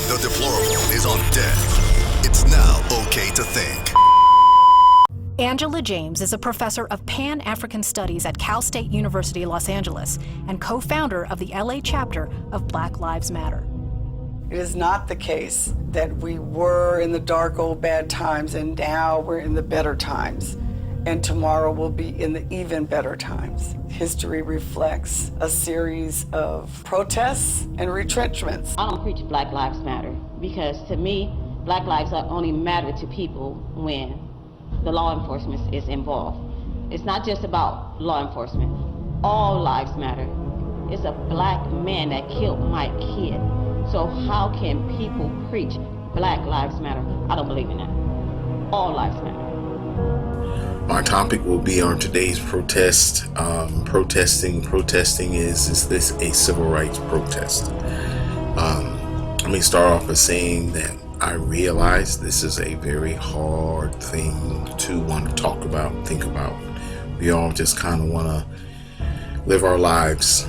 The deplorable is on deck. It's now okay to think. Angela James is a professor of Pan-African Studies at Cal State University, Los Angeles, and co-founder of the LA chapter of Black Lives Matter. It is not the case that we were in the dark old bad times and now we're in the better times, and tomorrow we'll be in the even better times. History reflects a series of protests and retrenchments. I don't preach Black Lives Matter because to me, Black lives only matter to people when the law enforcement is involved. It's not just about law enforcement. All lives matter. It's a black man that killed my kid. So how can people preach Black Lives Matter? I don't believe in that. All lives matter. My topic will be on today's protest. Protesting is this a civil rights protest? Let me start off by saying that I realize this is a very hard thing to want to talk about, think about. We all just kind of want to live our lives.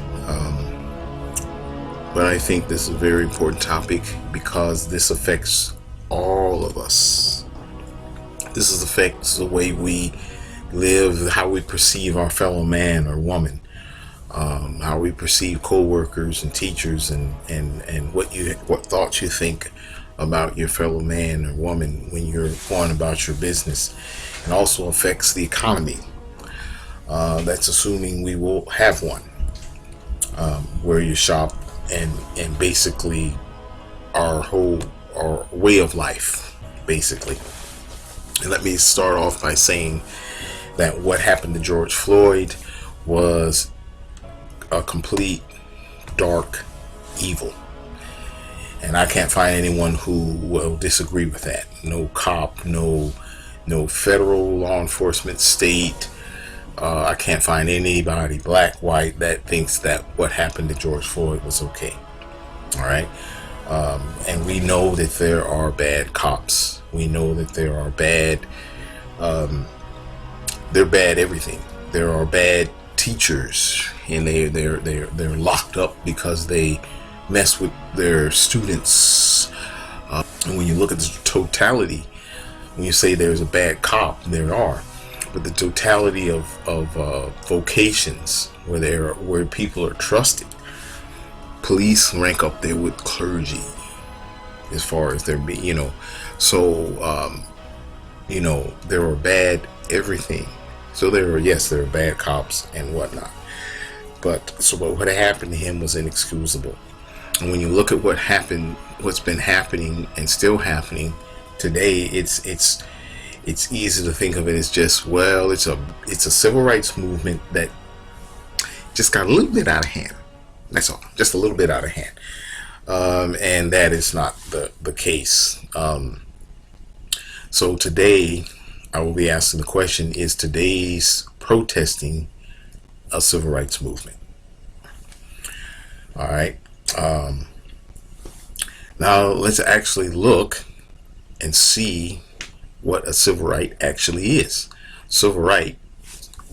But I think this is a very important topic because this affects all of us. This affects the way we live, how we perceive our fellow man or woman, how we perceive co-workers and teachers, and what thoughts you think about your fellow man or woman when you're going about your business. It also affects the economy. That's assuming we will have one, where you shop and basically our way of life, basically. And let me start off by saying that what happened to George Floyd was a complete dark evil. And I can't find anyone who will disagree with that. No cop, no federal law enforcement, state. I can't find anybody, black, white, that thinks that what happened to George Floyd was okay. All right. And we know that there are bad cops. We know that there are bad, they're bad everything. There are bad teachers, and they're locked up because they mess with their students. And when you look at the totality, when you say there's a bad cop, there are, but the totality of vocations where people are trusted, police rank up there with clergy as far as their so there are bad everything. So there are bad cops and whatnot, but what happened to him was inexcusable. And when you look at what's been happening and still happening today, it's easy to think of it as just, well, it's a civil rights movement that just got a little bit out of hand. That's all, just a little bit out of hand. And that is not the case. So today I will be asking the question, is today's protesting a civil rights movement? All right. Now let's actually look and see what a civil right actually is. The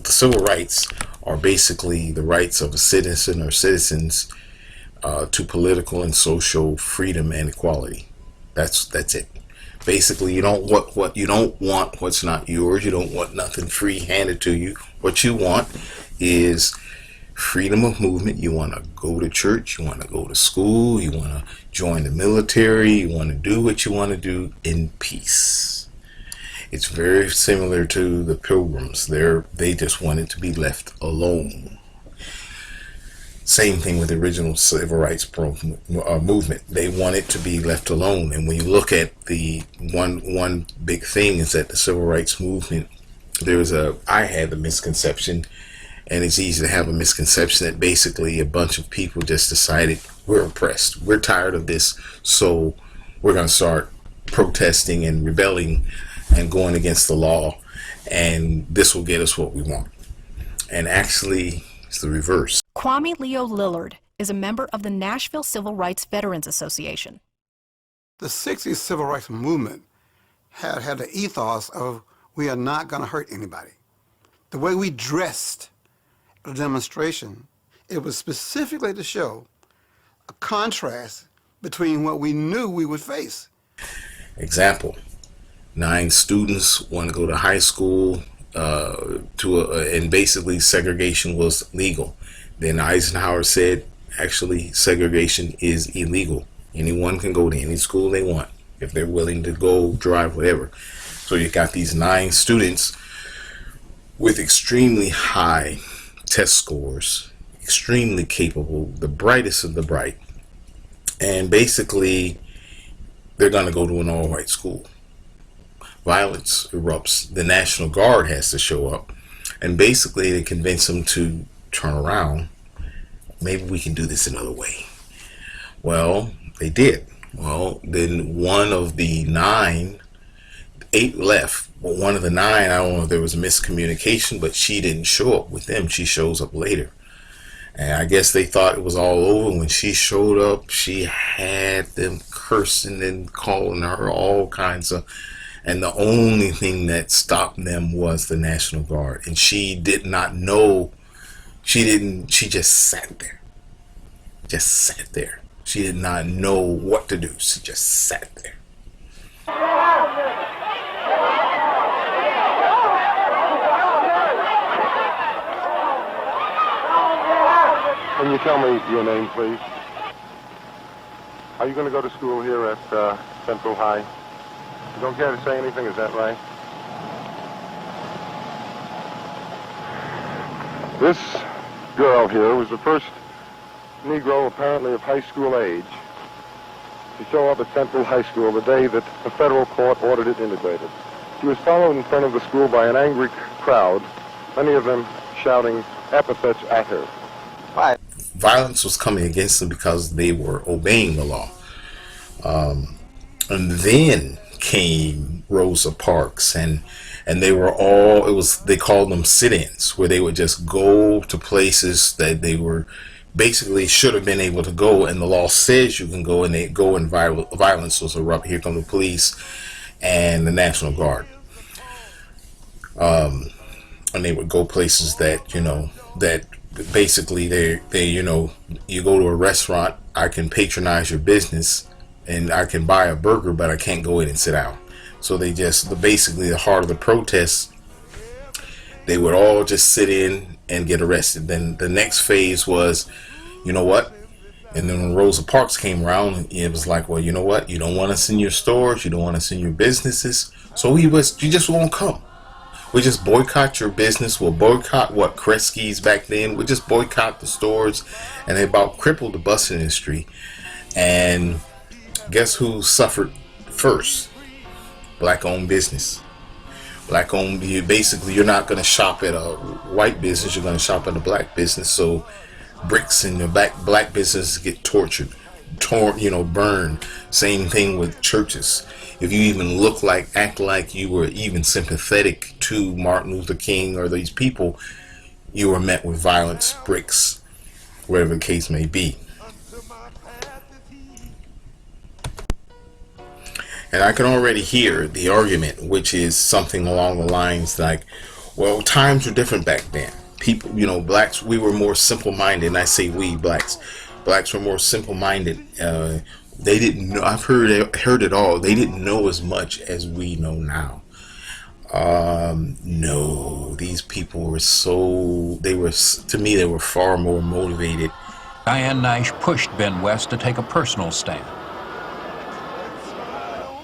civil rights are basically the rights of a citizen or citizens to political and social freedom and equality. That's it. Basically, you don't want what's not yours. You don't want nothing free handed to you. What you want is freedom of movement. You want to go to church, you want to go to school, you want to join the military, you want to do what you want to do in peace. It's very similar to the Pilgrims. They just wanted to be left alone. Same thing with the original civil rights movement. They wanted to be left alone. And when you look at the one big thing is that the civil rights movement, I had the misconception, and it's easy to have a misconception, that basically a bunch of people just decided, we're oppressed, we're tired of this, so we're going to start protesting and rebelling and going against the law, and this will get us what we want. And actually, it's the reverse. Kwame Leo Lillard is a member of the Nashville Civil Rights Veterans Association. The 60s civil rights movement had the ethos of, we are not going to hurt anybody. The way we dressed at a demonstration, it was specifically to show a contrast between what we knew we would face. Example, 9 students want to go to high school, and basically segregation was legal. Then Eisenhower said, actually, segregation is illegal. Anyone can go to any school they want if they're willing to go drive, whatever. So you got these 9 students with extremely high test scores, extremely capable, the brightest of the bright. And basically, they're going to go to an all-white school. Violence erupts. The National Guard has to show up. And basically, they convince them to turn around. Maybe we can do this another way. Well, they did. Well, then one of the 9, 8 left. Well, one of the 9, I don't know if there was a miscommunication, but she didn't show up with them. She shows up later. And I guess they thought it was all over. When she showed up, she had them cursing and calling her all kinds of... And the only thing that stopped them was the National Guard. And she did not know. She just sat there. Just sat there. She did not know what to do. She just sat there. Can you tell me your name, please? Are you going to go to school here at Central High? You don't care to say anything, is that right? This girl here was the first Negro, apparently of high school age, to show up at Central High School the day that the federal court ordered it integrated. She was followed in front of the school by an angry crowd, many of them shouting epithets at her. Why? Violence was coming against them because they were obeying the law. And then came Rosa Parks, and they were all, they called them sit-ins, where they would just go to places that they were basically should have been able to go, and the law says you can go, and they go, and violence was erupt. Here come the police and the National Guard. And they would go places that, that basically they you go to a restaurant, I can patronize your business and I can buy a burger, but I can't go in and sit down. So they just, basically the heart of the protest, they would all just sit in and get arrested. Then the next phase was, you know what? And then when Rosa Parks came around, it was like, well, you know what? You don't want us in your stores. You don't want us in your businesses. So you just won't come. We just boycott your business. We'll boycott what Kresge's back then. We just boycott the stores. And they about crippled the bus industry. And guess who suffered first? Black-owned business. Black-owned, you're not going to shop at a white business. You're going to shop at a black business. So bricks in the black business get tortured, burned. Same thing with churches. If you even act like you were even sympathetic to Martin Luther King or these people, you were met with violence, bricks, whatever the case may be. And I can already hear the argument, which is something along the lines like, well, times were different back then. People, blacks, we were more simple-minded. And I say we, blacks were more simple-minded. They didn't know. I've heard it all. They didn't know as much as we know now. No, these people were to me, they were far more motivated. Diane Nash pushed Ben West to take a personal stand.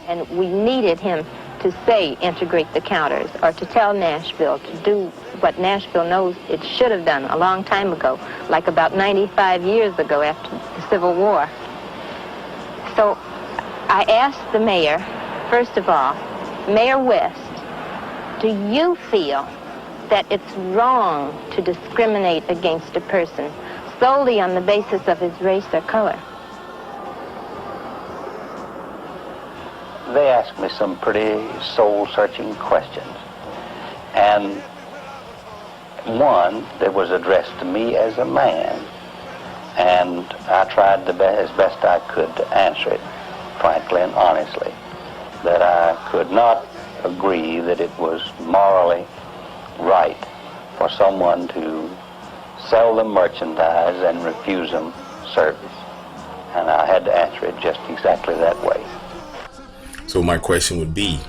And we needed him to say integrate the counters, or to tell Nashville to do what Nashville knows it should have done a long time ago, like about 95 years ago after the Civil War. So I asked the mayor, first of all, Mayor West, do you feel that it's wrong to discriminate against a person solely on the basis of his race or color? They asked me some pretty soul-searching questions. And one that was addressed to me as a man, and I tried as best I could to answer it, frankly and honestly, that I could not agree that it was morally right for someone to sell them merchandise and refuse them service. And I had to answer it just exactly that way. So my question would be,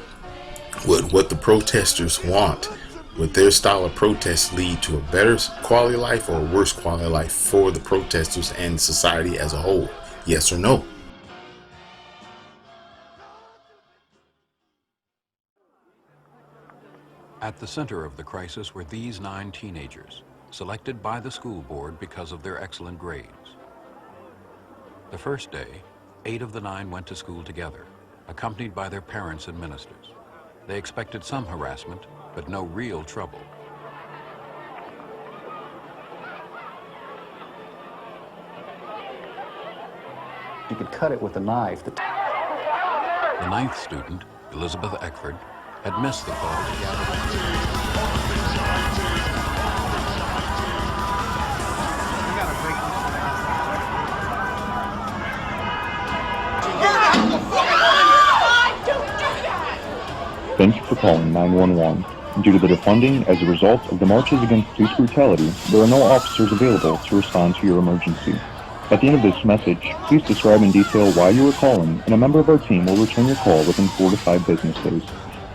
would what the protesters want, would their style of protest lead to a better quality of life or a worse quality of life for the protesters and society as a whole? Yes or no? At the center of the crisis were these 9 teenagers, selected by the school board because of their excellent grades. The first day, 8 of the 9 went to school together, accompanied by their parents and ministers. They expected some harassment, but no real trouble. You could cut it with a knife. The 9th student, Elizabeth Eckford, had missed the call to gather. Thank you for calling 911. Due to the defunding as a result of the marches against police brutality, there are no officers available to respond to your emergency. At the end of this message, please describe in detail why you are calling, and a member of our team will return your call within 4 to 5 business days.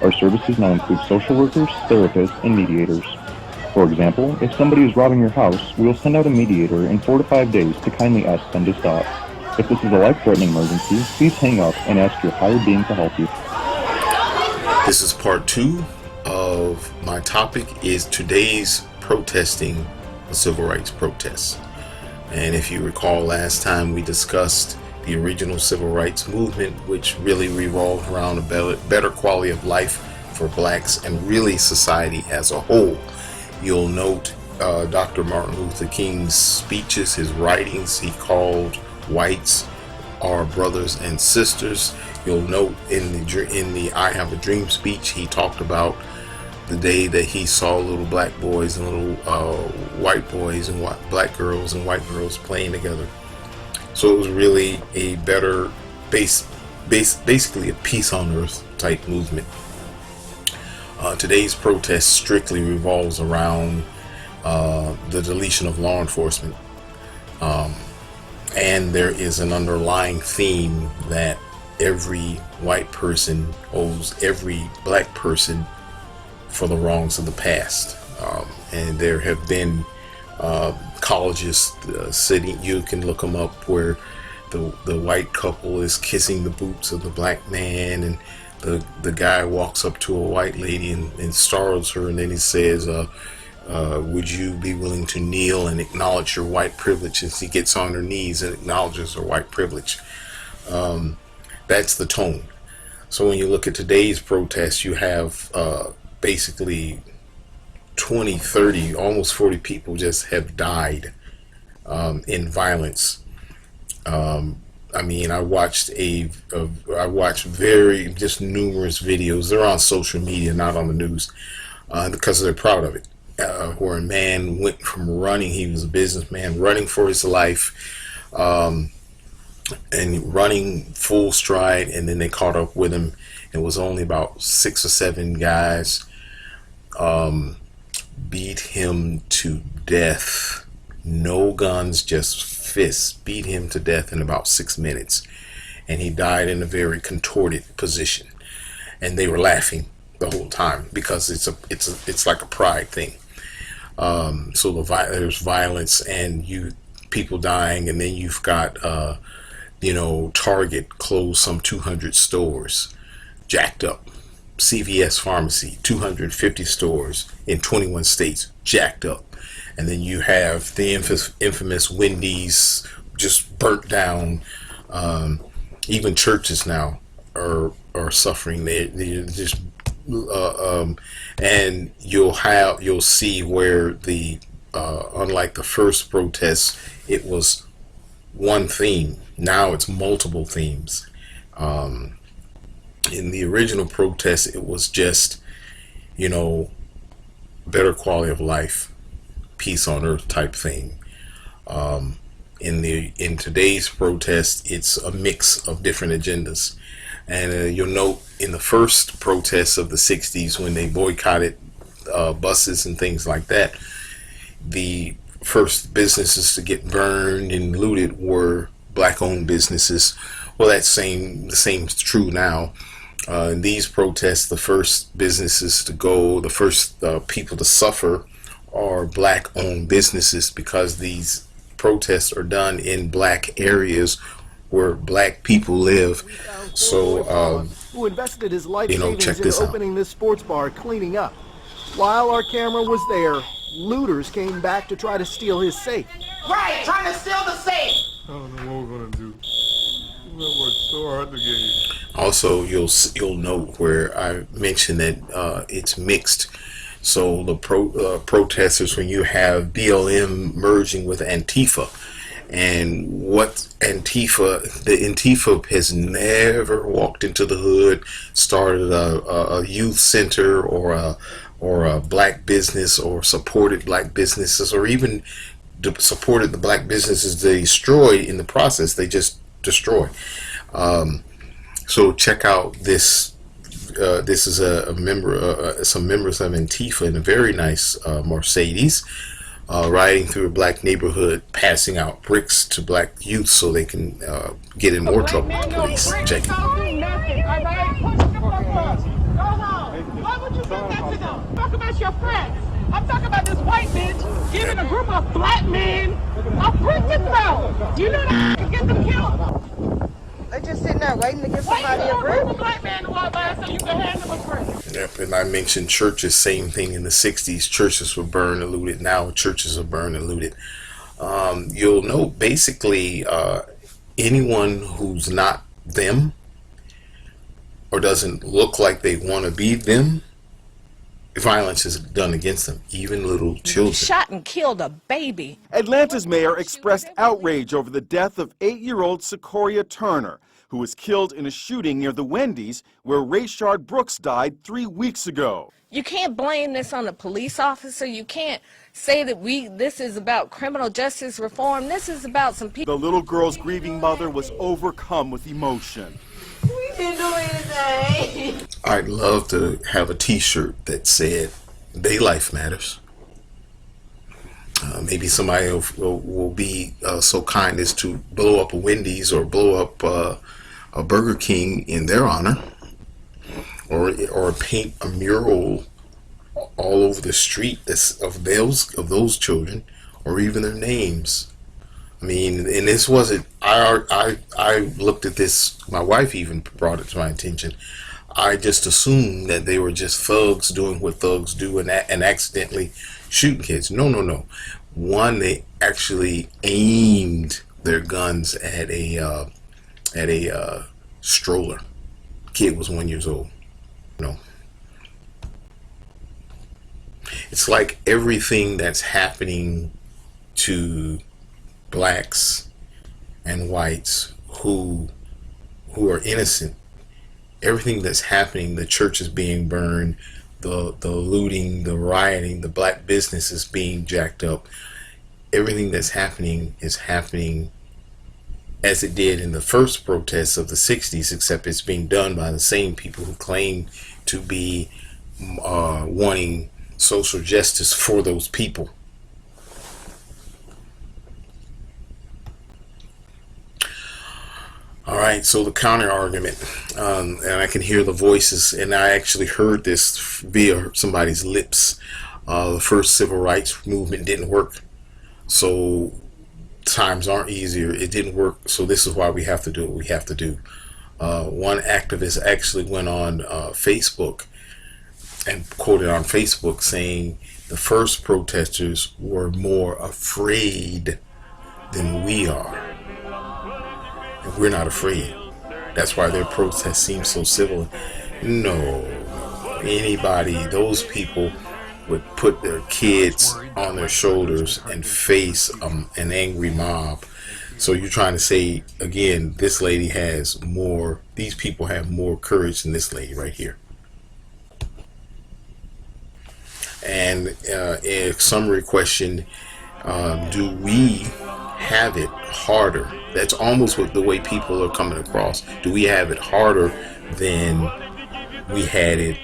Our services now include social workers, therapists, and mediators. For example, if somebody is robbing your house, we will send out a mediator in 4 to 5 days to kindly ask them to stop. If this is a life-threatening emergency, please hang up and ask your higher being to help you. This is part 2 of my topic, is today's protesting the civil rights protests. And if you recall, last time we discussed the original civil rights movement, which really revolved around a better quality of life for blacks and really society as a whole. You'll note Dr. Martin Luther King's speeches, his writings. He called whites our brothers and sisters. You'll note in the I Have a Dream speech, he talked about the day that he saw little black boys and little white boys and black girls and white girls playing together. So it was really a better basically a peace on earth type movement. Today's protest strictly revolves around the deletion of law enforcement. And there is an underlying theme that every white person owes every black person for the wrongs of the past. And there have been colleges sitting, you can look them up, where the white couple is kissing the boots of the black man, and the guy walks up to a white lady and startles her, and then he says, would you be willing to kneel and acknowledge your white privilege? As he gets on her knees and acknowledges her white privilege. That's the tone. So when you look at today's protests, you have basically 20, 30, almost 40 people just have died in violence. I mean, I watched just numerous videos. They're on social media, not on the news, because they're proud of it. Where a man went from running, he was a businessman, running for his life, and running full stride, and then they caught up with him. It was only about 6 or 7 guys beat him to death. No guns, just fists. Beat him to death in about 6 minutes, and he died in a very contorted position. And they were laughing the whole time because it's like a pride thing. So there's violence and people dying, and then you've got Target closed some 200 stores, jacked up. CVS Pharmacy, 250 stores in 21 states, jacked up. And then you have the infamous Wendy's just burnt down. Even churches now are suffering. They're just and you'll see where the unlike the first protests, it was one theme. Now it's multiple themes. In the original protest, it was just, better quality of life, peace on earth type thing. In today's protest, it's a mix of different agendas. And you'll note in the first protests of the 60s, when they boycotted buses and things like that, the first businesses to get burned and looted were black-owned businesses. Well, the same is true now. In these protests, the first businesses to go, the first people to suffer are black-owned businesses, because these protests are done in black areas where black people live. So, who invested his life savings check in this out. opening this sports bar, cleaning up. While our camera was there, looters came back to try to steal his safe. Right, trying to steal the safe. I don't know what we're gonna do. We worked so hard to get here. Also, you'll note where I mentioned that it's mixed. So the protesters, when you have BLM merging with Antifa, and what the Antifa has never walked into the hood, started a youth center or a black business, or supported black businesses, or even supported the black businesses they destroyed in the process. They just destroy. So check out this. This is some members of Antifa in a very nice Mercedes, riding through a black neighborhood, passing out bricks to black youth so they can get in more trouble with the police. Check it. Why would you say that to them? Talk about your friends. I'm talking about this white bitch giving a group of black men a brick to throw. You know that can get them killed. They're just sitting there waiting to get somebody a brick. A black man to walk by so you can hand them a brick. Yep, and I mentioned churches, same thing in the 60s. Churches were burned and looted. Now churches are burned and looted. You'll know basically anyone who's not them or doesn't look like they want to be them, violence is done against them, even little children. Shot and killed a baby. Atlanta's mayor expressed outrage over the death of 8-year-old Sequoia Turner, who was killed in a shooting near the Wendy's where Rayshard Brooks died 3 weeks ago. You can't blame this on a police officer. You can't say that this is about criminal justice reform. This is about some people. The little girl's grieving mother was overcome with emotion. We didn't do anything. I'd love to have a t-shirt that said, "They life matters." Maybe somebody will be so kind as to blow up a Wendy's or blow up a Burger King in their honor, or paint a mural all over the street of those children, or even their names. I mean, and this wasn't, I looked at this, my wife even brought it to my attention. I just assumed that they were just thugs doing what thugs do and accidentally shooting kids. No. One, they actually aimed their guns at a stroller. Kid was 1 year old. It's like everything that's happening to blacks and whites who are innocent, everything that's happening, the churches being burned, the looting, the rioting, the black businesses being jacked up, everything that's happening is happening as it did in the first protests of the 60s, except it's being done by the same people who claim to be wanting social justice for those people. All right, so the counter argument, and I can hear the voices, and I actually heard this via somebody's lips. The first civil rights movement didn't work, so times aren't easier. It didn't work, so this is why we have to do what we have to do. One activist actually went on Facebook and quoted on Facebook saying the first protesters were more afraid than we are. And we're not afraid. That's why their protest seems so civil. No, anybody, those people would put their kids on their shoulders and face an angry mob. So you're trying to say, again, this lady has more, these people have more courage than this lady right here. And a summary question, do we have it harder? That's almost what the way people are coming across. Do we have it harder than we had it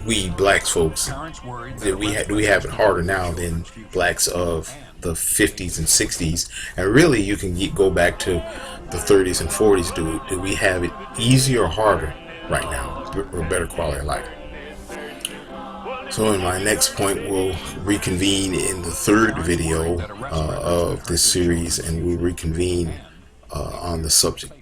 we blacks folks, that we have it harder now than blacks of the 50s and 60s, and really you can go back to the 30s and 40s. Do we have it easier or harder right now, or better quality of life? So in my next point, we'll reconvene in the third video of this series, and we'll reconvene on the subject.